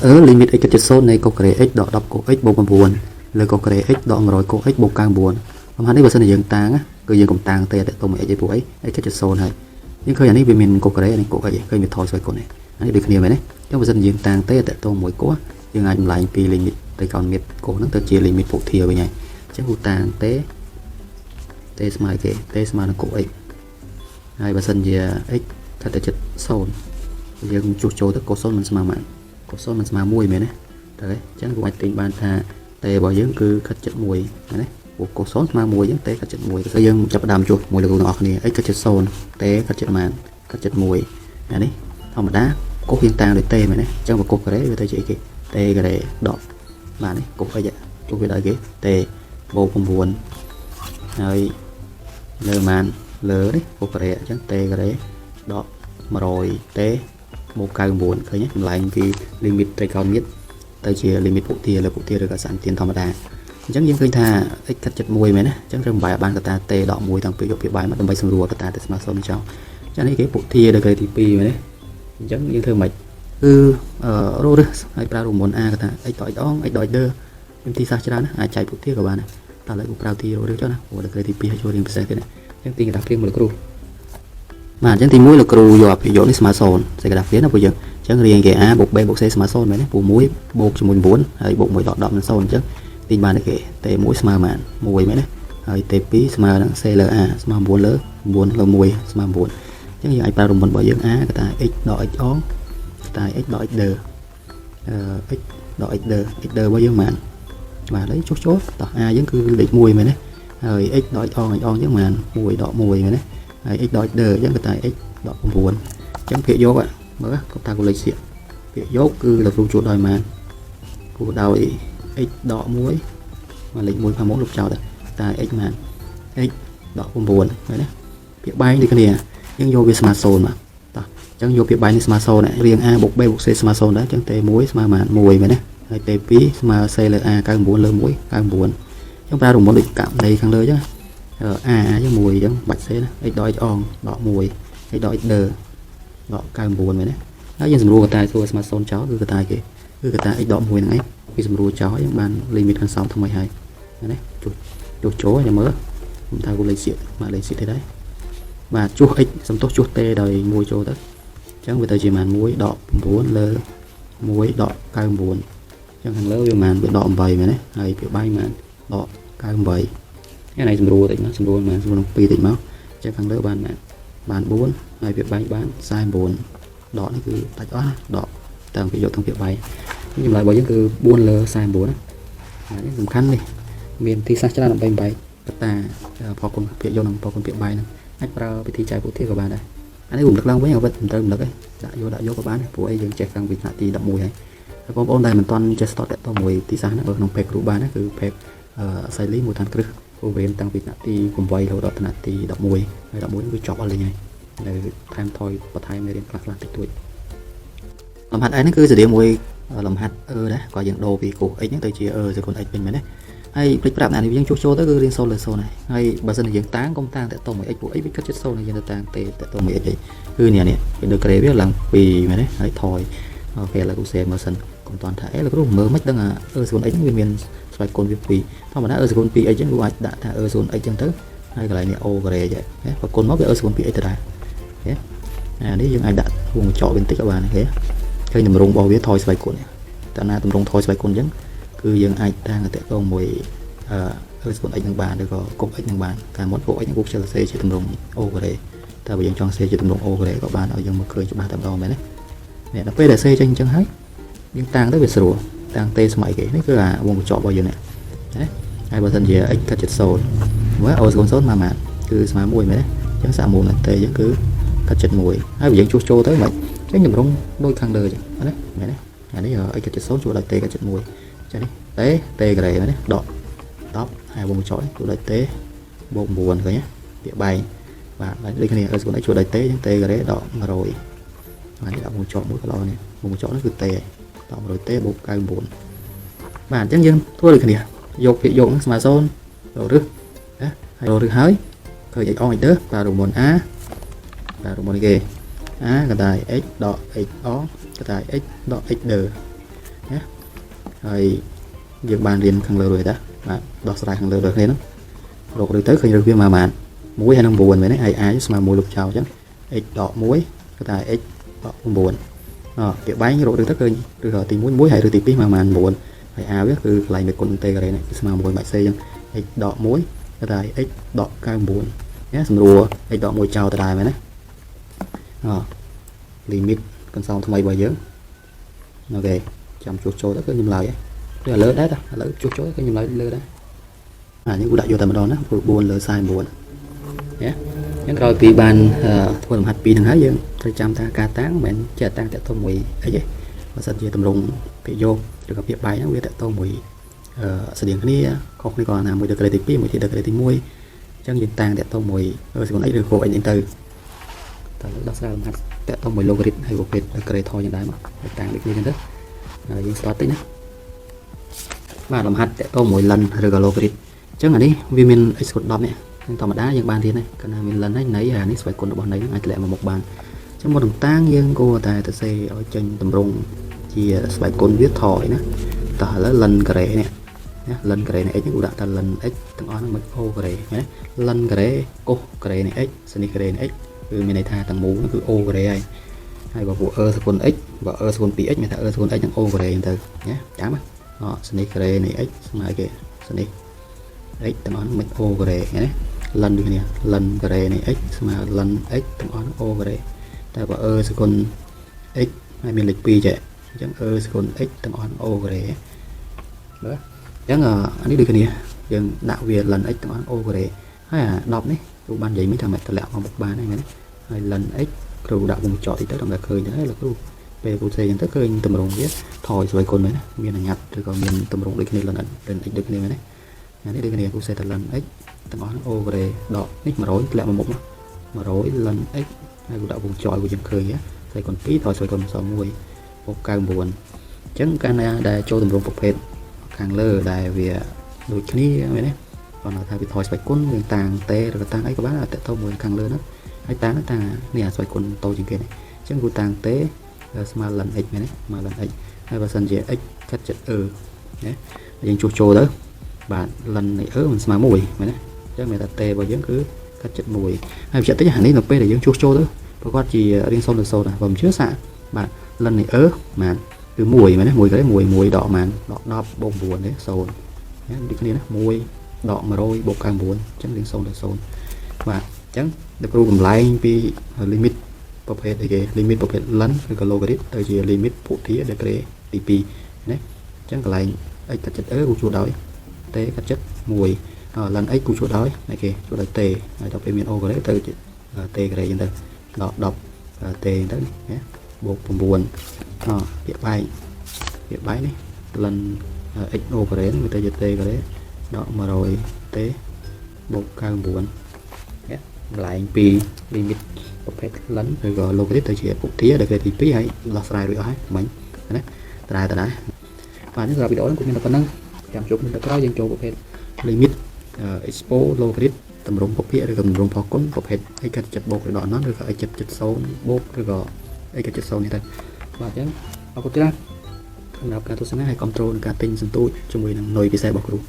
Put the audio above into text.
limit x ចិត្ត0នៃកុសការ៉េ x ដក10កុស x បូក9លើកុសការ៉េ x ដក100កុស x បូក99បំផាននេះបើសិនជាយើងតាំងគឺយើងកុំតាំងទេតែតុំ x ឯពួកអី x ចិត្ត0ហើយយើងឃើញអានេះវាមានកុសការ៉េនេះកុស x ឃើញវាថយស្វ័យគុណនេះអានេះដូចគ្នាមែនទេអញ្ចឹងបើសិនជាយើងតាំងទេតែតុំមួយកុសយើងអាចបំលែងពី limit ទៅកោណមីតកុសហ្នឹងទៅជា limit ពុធាវិញហើយអញ្ចឹងគូតាំងទេស្មើគេទេស្មើនឹងកុស x ហើយបើសិនជា x ថាទៅចិត្ត0យើងជួសចូលទៅកុស0មិនស្មើប៉ុន្មានកុស0មិនស្មើ1មែនទេតើអញ្ចឹងគូអាចទាញបានថាទេរបស់យើងគឺខិតចិត្ត1មែនទេព្រោះកុស0ស្មើ1អញ្ចឹងទេខិតចិត្ត1គឺយើងចាប់ផ្ដើមជួសមួយលោកទាំងអស់គ្នា x ខិតចិត្ត0ទេខិតចិត្តប៉ុន្មានខិតចិត្ត1អានេះធម្មតាកុសយើងតាំងដោយទេមែនទេអញ្ចឹងបើកុសការ៉េវាទៅជាអីគេទេការ៉េដកបាទនេះកុស x ជួសវាដល់គេទេបូក9ហើយលើប៉ុន្មានលើនេះកុសការ៉េអញ្ចឹងទេការ៉េដក100ទេបូក99ឃើញទេចម្លែងពី limit ត្រីកោណមៀតទៅជា limit ពុធាលើពុធាឬក៏សានទានធម្មតាអញ្ចឹងយើងឃើញថា x ខិតចិត្ត1មែនណាអញ្ចឹងត្រូវបំបែបានកតាទេដក1តាំងពីយកពីបាយមកដើម្បីសម្រួលកតាទៅស្មើ0ចោលអញ្ចឹងនេះគេពុធាដល់គេទី2មែនទេអញ្ចឹងយើងធ្វើម៉េចគឺរោរឹសហើយប្រើរូបមន្ត a កតា x ដក x អង x ដក x ខ្ញុំទីសាស្ត្រច្រើនណាអាចចែកពុធាក៏បានដែរតែឡើយគូប្រើទីរោរឹសចុះណាព្រោះដល់គេទី2ឲ្យចូលរៀនពិសេសទៀតណាអញ្ចឹងទីកតាព្រាងមកលោកគ្រូបាទអញ្ចឹងទី1លោកគ្រូយកអភិយោគនេះស្មើ0សេចក្ដីព្រាងណាពួកយើងអញ្ចឹងរៀងគេ a បូក b បូក c ស្មើ0មែនទេព្រោះ1បូកជាមួយ9ហើយបូក1ដក10នឹង0អញ្ចឹងទីបានគេទេ1ស្មើប៉ុន្មាន1មែនទេហើយទេ2ស្មើនឹង c លើ a ស្មើ9លើ1ស្មើ9អញ្ចឹងយើងអាចប្រើរូបមន្តរបស់យើង a កតា x ដក x អងកតា x ដក x ដឺx ដក x ដឺរបស់យើងប៉ុន្មានបាទហើយចុះចូលតោះ a យើងគឺលេខ1មែនទេហើយ x ដក x អង x អងយើងប៉ុន្មាន1ដក1មែនទេហើយ x ដក x ដឺអញ្ចឹងកតា x ដក9អញ្ចឹងភាគយកមើលគាត់ថាគូលេខសៀកភាគយកគឺលោកគ្រូជួលដោយប៉ុន្មានគូដោយ x ដក1មកលេខ1ខាងមុខលុបចោលទៅតែ x ប៉ុន្មាន x ដក9មែនទេភាគបែងដូចគ្នាយើងយកវាស្មើ0មកតោះអញ្ចឹងយកភាគបែងនេះស្មើ0ដែររៀង a បូក b បូក c ស្មើ0ដែរអញ្ចឹងទេ1ស្មើប៉ុន្មាន1មែនទេហើយទេ2ស្មើ c លើ a 99លើ1 99អញ្ចឹងប្រើរូបមន្តដូចកម្មនៃខាងលើអញ្ចឹងa អញ្ចឹង1អញ្ចឹងបាច់ c ណា x ដក x អងដក1 x ដក x ដឺដក99មែនទេហើយយើងសម្រួលកតាធ្វើស្មើ0ចោលគឺកតាគេគឺកតា x ដក1ហ្នឹងឯងពីសម្រួលចោលយើងបាន limit ខាងសងថ្មីហើយណាជួសចូលចាំមើលខ្ញុំថាគូលេខសៀកមកលេខសៀកទេដែរបាទជួស x សំទោសជួស t ដោយ1ចូលទៅអញ្ចឹងវាទៅជាប៉ុន្មាន1ដក9លើ1ដក99អញ្ចឹងខាងលើវាប៉ុន្មានវាដក8មែនទេហើយវាបែកប៉ុន្មានដក98នេះnàyសម្រួលតិចមកសម្រួលប៉ុន្មានសម្រួល2តិចមកអញ្ចឹងខាងលើបាន4ហើយវាបែកបាន49ដកនេះគឺដាច់អស់ដកតាំងពីយកទាំងភាគបែកចម្លើយរបស់យើងគឺ4លើ49ណានេះសំខាន់នេះមានទីសាស្ត្រច្រើនដើម្បីបែកកតាផលគុណភាគយកនិងផលគុណភាគបែកហ្នឹងអាចប្រើវិធីចែកពុធាក៏បានដែរអានេះរំលឹកឡើងវិញអត់មិនត្រូវរំលឹកទេដាក់យកក៏បានព្រោះអីយើងចេះខាងវិធានទី11ហើយបងប្អូនដែលមិនទាន់ចេះស្ទាត់តទៅមួយទីសាស្ត្រហ្នឹងនៅក្នុងពេកគ្រូបានណាគឺពេកសៃលីមួយឋានគ្រឹះព្រោះវាតាំងពីថ្នាក់ទី8រហូតដល់ថ្នាក់ទី11ហើយ11គឺចប់អស់លេងហើយនៅថែមថយបន្ថែមមេរៀនខ្លះតិចតួចលំហាត់ x នេះគឺសេរីមួយលំហាត់ដែរក៏យើងដូរពីគូ x ហ្នឹងទៅជាសកុន x វិញមែនទេហើយភ្លេចប្រាប់អ្នកនេះយើងជួសចូលទៅគឺរៀង0លើ0ហើយបើសិនជាយើងតាំងកុំតាំងតទៅមួយ x ពួក x វាគិតចិត្ត0ហើយយើងទៅតាំងទេតទៅមួយ x គឺនេះវាដូចក្រេវាឡើង2មែនទេហើយថយអូខេឥឡូវគ្រូសេមើលសិនកុំតន់ថាលោកគ្រូមើលមិនដឹងសកុន x ហ្នឹងវាមានស្វ័យគុណវា2ធម្មតាសកុន 2x អញ្ចឹងគ្រូអាចដាក់ថាសកុន x អញ្ចឹងទៅហើយកន្លែងនេះ o ក្រេចឹងបើគុណមកវាសកុន 2x ទៅដែរអូខេនេះយើងអាចដាក់វងចកវាបន្តិចក៏បានអូខេឃើញតម្រងរបស់វាថយស្វ័យគុណតើណាតម្រងថយស្វ័យគុណអញ្ចឹងគឺយើងអាចតាំងតទៅមួយសកុន x នឹងបានឬក៏គុក x នឹងបានតែមុនគុក x នឹងគូខ្ជិលសេជាតម្រង o ក្រេតែបើយើងចង់សេជាតម្រង o ក្រេក៏បានឲ្យយើងមកឃើញច្បាស់តែម្ដងមែនទេនេះដល់ពេលដែលសេចេញអញ្ចឹងហើយយើងតាំងទៅវាស្រួលតាំងទេស្មៃគេនេះគឺអាវងកញ្ចក់របស់យើងនេះណាហើយបើសិនជា x ខិតចិត្ត0មើល o ស្គន0ស្មើប៉ុន្មានគឺស្មើ1មែនទេអញ្ចឹងសាក់1ទេអញ្ចឹងគឺខិតចិត្ត1ហើយបើយើងជួសចូលទៅមិនអញ្ចឹងតម្រងដូចខាងលើអញ្ចឹងណាមែនទេអានេះ x ខិតចិត្ត0ជួសដោយទេខិតចិត្ត1អញ្ចឹងនេះទេការ៉េមែនទេដក10ហើយវងកញ្ចក់នេះជួសដោយទេបូក9ឃើញទេពាក្យបែងបាទដូចគ្នា ស្គន x ជួសដោយទេអញ្ចឹងទេការ៉េដក100បាទនេះដាក់វងកញ្ចក់មួយក៏ល្អនេះវងកញ្ចក់នេះគឺទេដក100ទេបូក99បាទអញ្ចឹងយើងធ្វើដូចគ្នាយកពាក្យយកហ្នឹងស្មើ0រឹសណាហើយរឹសហើយឃើញ x អង x ទៅប្រើរូបមន្ត a ប្រើរូបមន្តគេ a កតា x ដក x អងកតា x ដក x ដឺ nhé rồi việc bàn riêng khăn lơ rồi đó mà đọc sai khăn lơ rồi thế nó rồi được tới khi được viên mà màn muối hay nông buồn vậy đấy ai ai mà mùi lục chào chứ ít đỏ muối cái tài ít đỏ buồn kiểu bánh rồi được tất hơi rồi thì muối hay được tí mà màn buồn phải ai biết cứ lại được con tê cái này mà mùi bạch xây ít đỏ muối cái tài ít đỏ cao buồn nhé xong rùa ít đỏ muối chào tài này đấy limit con sau thay bao giờ ok chăm chuột trôi tất cả nhầm lời là lớn đấy ta lớn chuột trôi cái nhầm lời lớn đấy những đại vô tầm đó nó buồn lỡ sai buồn nhé những rồi vì bàn thua làm hạt pi thằng hái dương thời trăm ta ca tán mình chả tăng tại tôm mùi ấy chứ và sân chơi tầm rùng bị vô được gặp việc bài nó biết tại tôm mùi sự điện cái không đi còn là mùi được cái tí pi mùi thì được cái tí muôi chân nhìn tăng tại tôm mùi sẽ còn lấy được khổ anh từ ta lúc đó ra làm hạt tại tôm mùi logarit hay một việc được cái thôi như đấy mà tăng được như thế đó những start tính và làm hạt tại tôm mùi lần rồi cả logarit chứ là đi vì mình export đọc này thầm đá dân ban thì này cần là mình lần ấy nấy à nít phải còn bọn đấy ai lại mà một bàn trong một đồng tang dân cô tài ta xây ở trên tầm rung chia phải con viết thỏi nữa ta là lần cái này lần cái này những đã ta lần x thằng nó mới ô cái nhé lần cái cô cái này x sinh cái này x từ mình này tha thằng mũ nó cứ ô cái này hay bảo vụ con x và con pi x người ta con x những ô cái này từ nhé chám đó sinh cái này x này kìa sinh x thằng nó mình ô cái này lần đi nè lần cái này x mà lần x thằng nó ô cái ta bảo con x hay mình lịch pi chạy chẳng con x thằng nó ô cái đó chẳng anh ấy được cái này dừng đạo việt lần x thằng nó ô cái hay đọc đấy tụ ban giấy mấy thằng mẹ lẹo vào một bàn này này hay lần x rồi đạo vùng trọ thì tới đồng là khơi thế là cứ về cụ thể những tất khơi tầm rồng biết thổi rồi còn đấy miền là nhặt rồi còn miền tầm rồng được cái này lần x được cái này đấy nhà này được cái này cụ thể là lần x thằng nó ô cái đỏ x mà rối lẹo vào một mà rối lần x hay đạo vùng trọi của dân khơi á thì còn tí thổi rồi còn sáu mươi một càng buồn chẳng cái này đại cho tầm rồng phục hệ càng lơ đại vì đôi khi vậy đấy còn là thay vì thổi phải cuốn người tàng tê rồi tàng ấy các bác là tại tao muốn càng lớn đó hay tàng nó tàng nè xoay cuốn tôi trên kia này chẳng của tàng tế mà lần x này đấy mà lần x hay và sân gì x cắt chật đấy những chuột trồ đó bạn lần này mình mà mùi mày đấy chứ mày đặt tê vào giống cứ cắt chật mùi hay chợ tới hẳn đi là p để giống chuột trồ đó và qua chỉ riêng sâu được sâu là vòng chứa xạ bạn lần này mà từ mùi mà đấy mùi cái mùi đỏ màn đỏ bông buồn đấy sâu đi cái này mùi đỏ mà rồi bộ càng buồn chẳng liên sâu được sâu và chẳng được ru cầm lại vì limit bọc hết thì limit bọc hết lấn cái logarit tới chỉ limit phụ thí để cái tp đấy chẳng cái lại ấy cắt chất của chuột đói tế cắt chất mùi lần ấy của chuột đói này kìa chuột đói tê này đọc bên ô cái đấy tới tê cái này như thế đọc tê đấy nhé bộ buồn địa bài này lần xo cái đấy người ta giật tê cái đấy đó mà rồi tế một cao buồn lại pi limit perfect lấn rồi gọi logarit tới chỉ phụ thí được cái thì phí hay là sai rồi ấy mình đấy tại đấy và những video đó cũng như là phần năng chạm chụp mình đã có dân cho perfect limit expo logarit tầm rung bọc phía rồi tầm rung phò cún perfect hay cái chật bột rồi đó nó được gọi chật sâu bột rồi gọi hay cái chật sâu như thế và chứ có tiếp nào cả tôi sẽ hay control cả tinh dần tôi cho mình nồi cái xe bọc luôn